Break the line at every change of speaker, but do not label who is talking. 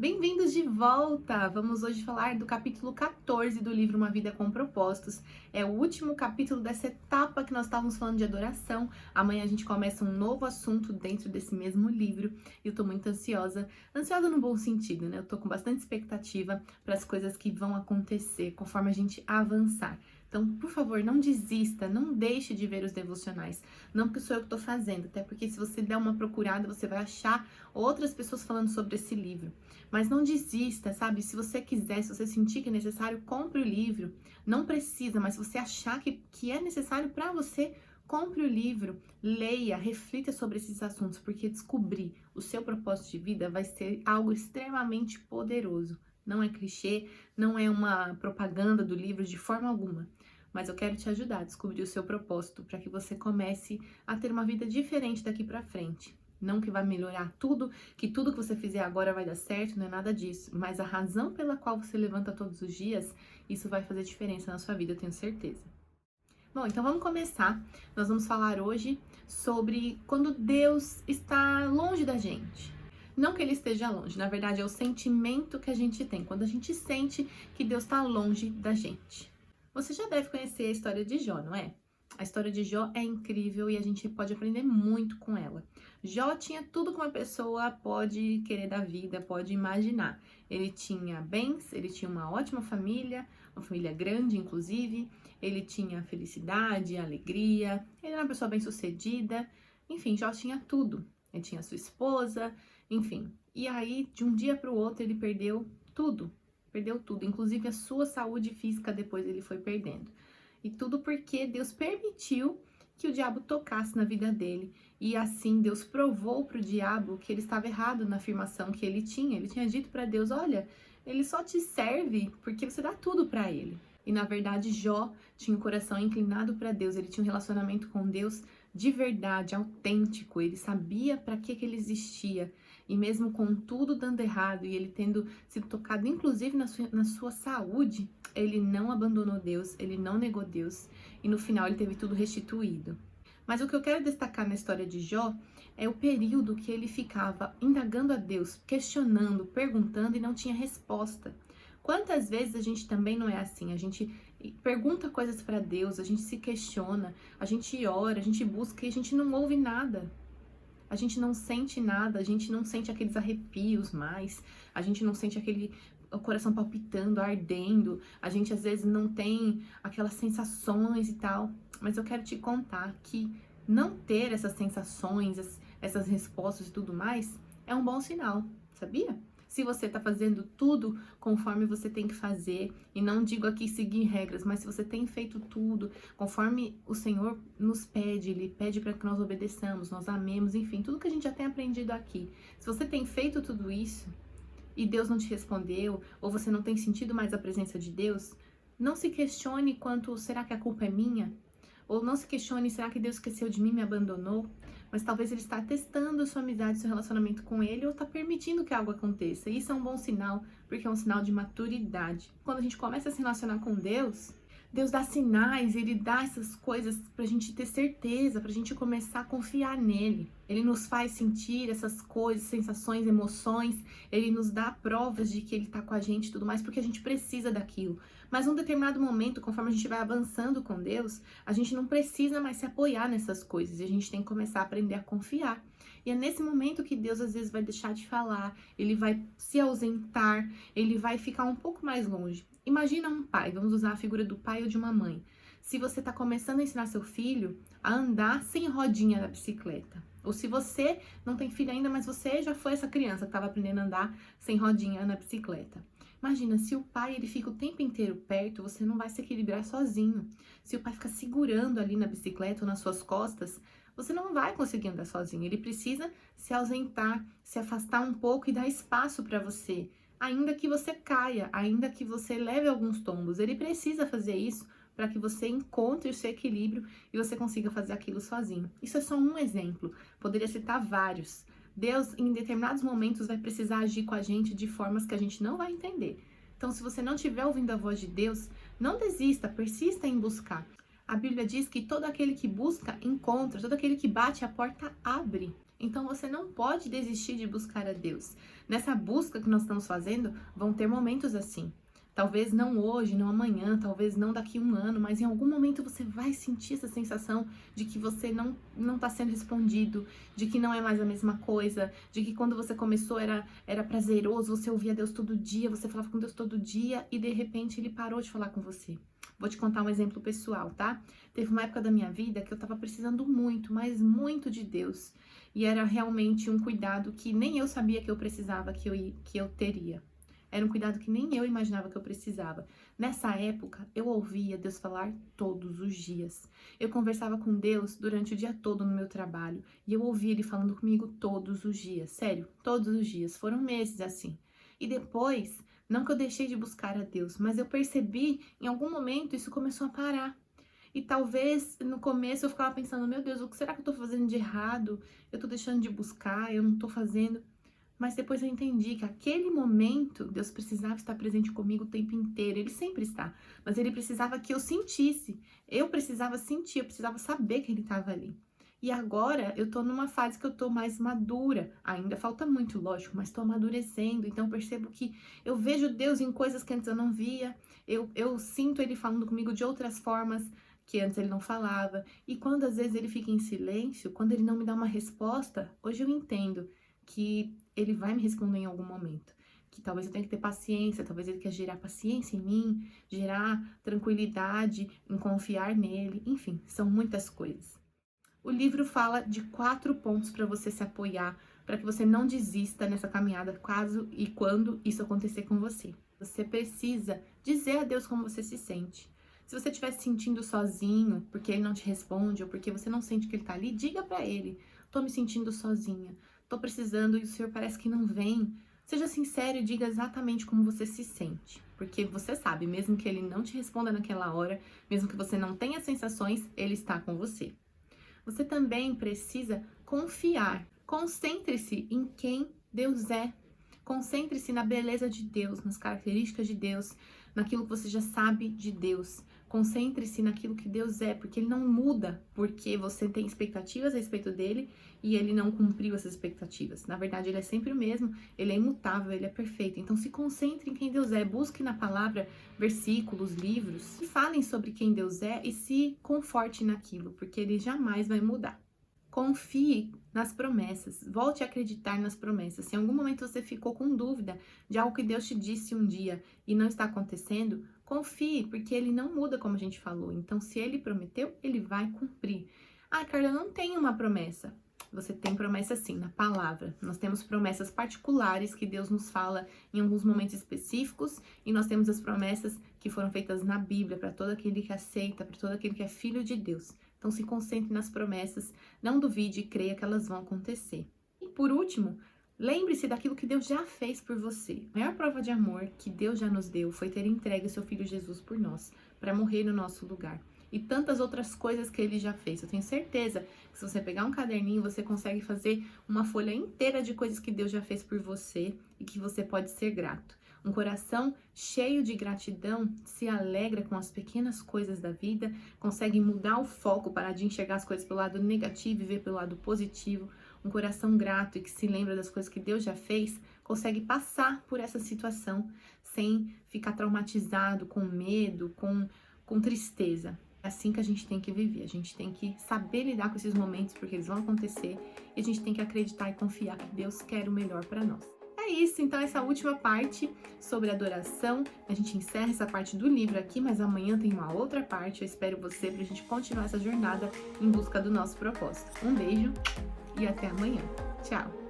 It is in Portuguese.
Bem-vindos de volta! Vamos hoje falar do capítulo 14 do livro Uma Vida com Propósitos. É o último capítulo dessa etapa que nós estávamos falando de adoração. Amanhã a gente começa um novo assunto dentro desse mesmo livro e eu tô muito ansiosa. Ansiosa no bom sentido, né? Eu tô com bastante expectativa para as coisas que vão acontecer conforme a gente avançar. Então, por favor, não desista, não deixe de ver os devocionais. Não porque sou eu que estou fazendo, até porque se você der uma procurada, você vai achar outras pessoas falando sobre esse livro. Mas não desista, sabe? Se você quiser, se você sentir que é necessário, compre o livro. Não precisa, mas se você achar que é necessário para você, compre o livro, leia, reflita sobre esses assuntos, porque descobrir o seu propósito de vida vai ser algo extremamente poderoso. Não é clichê, não é uma propaganda do livro de forma alguma. Mas eu quero te ajudar a descobrir o seu propósito para que você comece a ter uma vida diferente daqui para frente. Não que vai melhorar tudo, que tudo que você fizer agora vai dar certo, não é nada disso. Mas a razão pela qual você levanta todos os dias, isso vai fazer diferença na sua vida, eu tenho certeza. Bom, então vamos começar. Nós vamos falar hoje sobre quando Deus está longe da gente. Não que ele esteja longe, na verdade é o sentimento que a gente tem, quando a gente sente que Deus está longe da gente. Você já deve conhecer a história de Jó, não é? A história de Jó é incrível e a gente pode aprender muito com ela. Jó tinha tudo que uma pessoa pode querer da vida, pode imaginar. Ele tinha bens, ele tinha uma ótima família, uma família grande, inclusive. Ele tinha felicidade, alegria, ele era uma pessoa bem-sucedida. Enfim, Jó tinha tudo. Ele tinha sua esposa, enfim. E aí, de um dia para o outro, ele perdeu tudo. Perdeu tudo, inclusive a sua saúde física depois ele foi perdendo. E tudo porque Deus permitiu que o diabo tocasse na vida dele. E assim Deus provou para o diabo que ele estava errado na afirmação que ele tinha. Ele tinha dito para Deus, olha, ele só te serve porque você dá tudo para ele. E na verdade Jó tinha o coração inclinado para Deus, ele tinha um relacionamento com Deus de verdade, autêntico, ele sabia para que ele existia. E mesmo com tudo dando errado e ele tendo sido tocado, inclusive na sua saúde, ele não abandonou Deus, ele não negou Deus e no final ele teve tudo restituído. Mas o que eu quero destacar na história de Jó é o período que ele ficava indagando a Deus, questionando, perguntando e não tinha resposta. Quantas vezes a gente também não é assim? A gente pergunta coisas para Deus, a gente se questiona, a gente ora, a gente busca e a gente não ouve nada. A gente não sente nada, a gente não sente aqueles arrepios mais, a gente não sente o coração palpitando, ardendo, a gente às vezes não tem aquelas sensações e tal. Mas eu quero te contar que não ter essas sensações, essas respostas e tudo mais, é um bom sinal, sabia? Se você está fazendo tudo conforme você tem que fazer, e não digo aqui seguir regras, mas se você tem feito tudo conforme o Senhor nos pede, Ele pede para que nós obedeçamos, nós amemos, enfim, tudo que a gente já tem aprendido aqui. Se você tem feito tudo isso e Deus não te respondeu, ou você não tem sentido mais a presença de Deus, não se questione quanto, será que a culpa é minha? Ou não se questione, será que Deus esqueceu de mim, me abandonou? Mas talvez ele está testando a sua amizade, seu relacionamento com ele, ou está permitindo que algo aconteça. E isso é um bom sinal, porque é um sinal de maturidade. Quando a gente começa a se relacionar com Deus, Deus dá sinais, Ele dá essas coisas pra gente ter certeza, pra gente começar a confiar nele. Ele nos faz sentir essas coisas, sensações, emoções, Ele nos dá provas de que Ele tá com a gente e tudo mais, porque a gente precisa daquilo. Mas num determinado momento, conforme a gente vai avançando com Deus, a gente não precisa mais se apoiar nessas coisas, e a gente tem que começar a aprender a confiar. E é nesse momento que Deus às vezes vai deixar de falar, Ele vai se ausentar, Ele vai ficar um pouco mais longe. Imagina um pai, vamos usar a figura do pai ou de uma mãe. Se você está começando a ensinar seu filho a andar sem rodinha na bicicleta, ou se você não tem filho ainda, mas você já foi essa criança que estava aprendendo a andar sem rodinha na bicicleta. Imagina, se o pai ele fica o tempo inteiro perto, você não vai se equilibrar sozinho. Se o pai fica segurando ali na bicicleta ou nas suas costas, você não vai conseguir andar sozinho. Ele precisa se ausentar, se afastar um pouco e dar espaço para você. Ainda que você caia, ainda que você leve alguns tombos, ele precisa fazer isso para que você encontre o seu equilíbrio e você consiga fazer aquilo sozinho. Isso é só um exemplo, poderia citar vários. Deus, em determinados momentos, vai precisar agir com a gente de formas que a gente não vai entender. Então, se você não estiver ouvindo a voz de Deus, não desista, persista em buscar. A Bíblia diz que todo aquele que busca, encontra, todo aquele que bate, a porta abre. Então você não pode desistir de buscar a Deus. Nessa busca que nós estamos fazendo, vão ter momentos assim. Talvez não hoje, não amanhã, talvez não daqui a um ano, mas em algum momento você vai sentir essa sensação de que você não está sendo respondido, de que não é mais a mesma coisa, de que quando você começou era prazeroso, você ouvia Deus todo dia, você falava com Deus todo dia e de repente Ele parou de falar com você. Vou te contar um exemplo pessoal, tá? Teve uma época da minha vida que eu tava precisando muito, mas muito de Deus. E era realmente um cuidado que nem eu sabia que eu precisava, que eu teria. Era um cuidado que nem eu imaginava que eu precisava. Nessa época, eu ouvia Deus falar todos os dias. Eu conversava com Deus durante o dia todo no meu trabalho. E eu ouvia Ele falando comigo todos os dias. Sério, todos os dias. Foram meses assim. E depois, não que eu deixei de buscar a Deus, mas eu percebi, em algum momento, isso começou a parar. E talvez no começo eu ficava pensando, meu Deus, o que será que eu tô fazendo de errado? Eu tô deixando de buscar, eu não tô fazendo. Mas depois eu entendi que aquele momento Deus precisava estar presente comigo o tempo inteiro. Ele sempre está, mas Ele precisava que eu sentisse. Eu precisava sentir, eu precisava saber que Ele estava ali. E agora eu tô numa fase que eu tô mais madura. Ainda falta muito, lógico, mas tô amadurecendo. Então eu percebo que eu vejo Deus em coisas que antes eu não via. Eu sinto Ele falando comigo de outras formas que antes Ele não falava. E quando às vezes Ele fica em silêncio, quando Ele não me dá uma resposta, hoje eu entendo que Ele vai me responder em algum momento. Que talvez eu tenha que ter paciência, talvez Ele quer gerar paciência em mim, gerar tranquilidade em confiar nele. Enfim, são muitas coisas. O livro fala de 4 pontos para você se apoiar, para que você não desista nessa caminhada, caso e quando isso acontecer com você. Você precisa dizer a Deus como você se sente. Se você estiver se sentindo sozinho, porque Ele não te responde, ou porque você não sente que Ele está ali, diga para Ele: tô me sentindo sozinha, tô precisando e o Senhor parece que não vem. Seja sincero e diga exatamente como você se sente. Porque você sabe, mesmo que Ele não te responda naquela hora, mesmo que você não tenha sensações, Ele está com você. Você também precisa confiar. Concentre-se em quem Deus é. Concentre-se na beleza de Deus, nas características de Deus, naquilo que você já sabe de Deus. Concentre-se naquilo que Deus é, porque Ele não muda porque você tem expectativas a respeito dele e Ele não cumpriu essas expectativas. Na verdade, Ele é sempre o mesmo, Ele é imutável, Ele é perfeito. Então, se concentre em quem Deus é. Busque na palavra versículos, livros, que falem sobre quem Deus é e se conforte naquilo, porque Ele jamais vai mudar. Confie nas promessas, volte a acreditar nas promessas. Se em algum momento você ficou com dúvida de algo que Deus te disse um dia e não está acontecendo, confie, porque Ele não muda como a gente falou. Então, se Ele prometeu, Ele vai cumprir. Ah, Carla, eu não tenho uma promessa. Você tem promessa sim, na palavra. Nós temos promessas particulares que Deus nos fala em alguns momentos específicos e nós temos as promessas que foram feitas na Bíblia para todo aquele que aceita, para todo aquele que é filho de Deus. Então se concentre nas promessas, não duvide e creia que elas vão acontecer. E por último, lembre-se daquilo que Deus já fez por você. A maior prova de amor que Deus já nos deu foi ter entregue o seu Filho Jesus por nós, para morrer no nosso lugar. E tantas outras coisas que Ele já fez. Eu tenho certeza que se você pegar um caderninho, você consegue fazer uma folha inteira de coisas que Deus já fez por você e que você pode ser grato. Um coração cheio de gratidão se alegra com as pequenas coisas da vida, consegue mudar o foco, parar de enxergar as coisas pelo lado negativo e ver pelo lado positivo. Um coração grato e que se lembra das coisas que Deus já fez, consegue passar por essa situação sem ficar traumatizado, com medo, com tristeza. É assim que a gente tem que viver, a gente tem que saber lidar com esses momentos, porque eles vão acontecer, e a gente tem que acreditar e confiar que Deus quer o melhor para nós. É isso, então essa última parte sobre adoração, a gente encerra essa parte do livro aqui, mas amanhã tem uma outra parte, eu espero você pra gente continuar essa jornada em busca do nosso propósito. Um beijo e até amanhã. Tchau!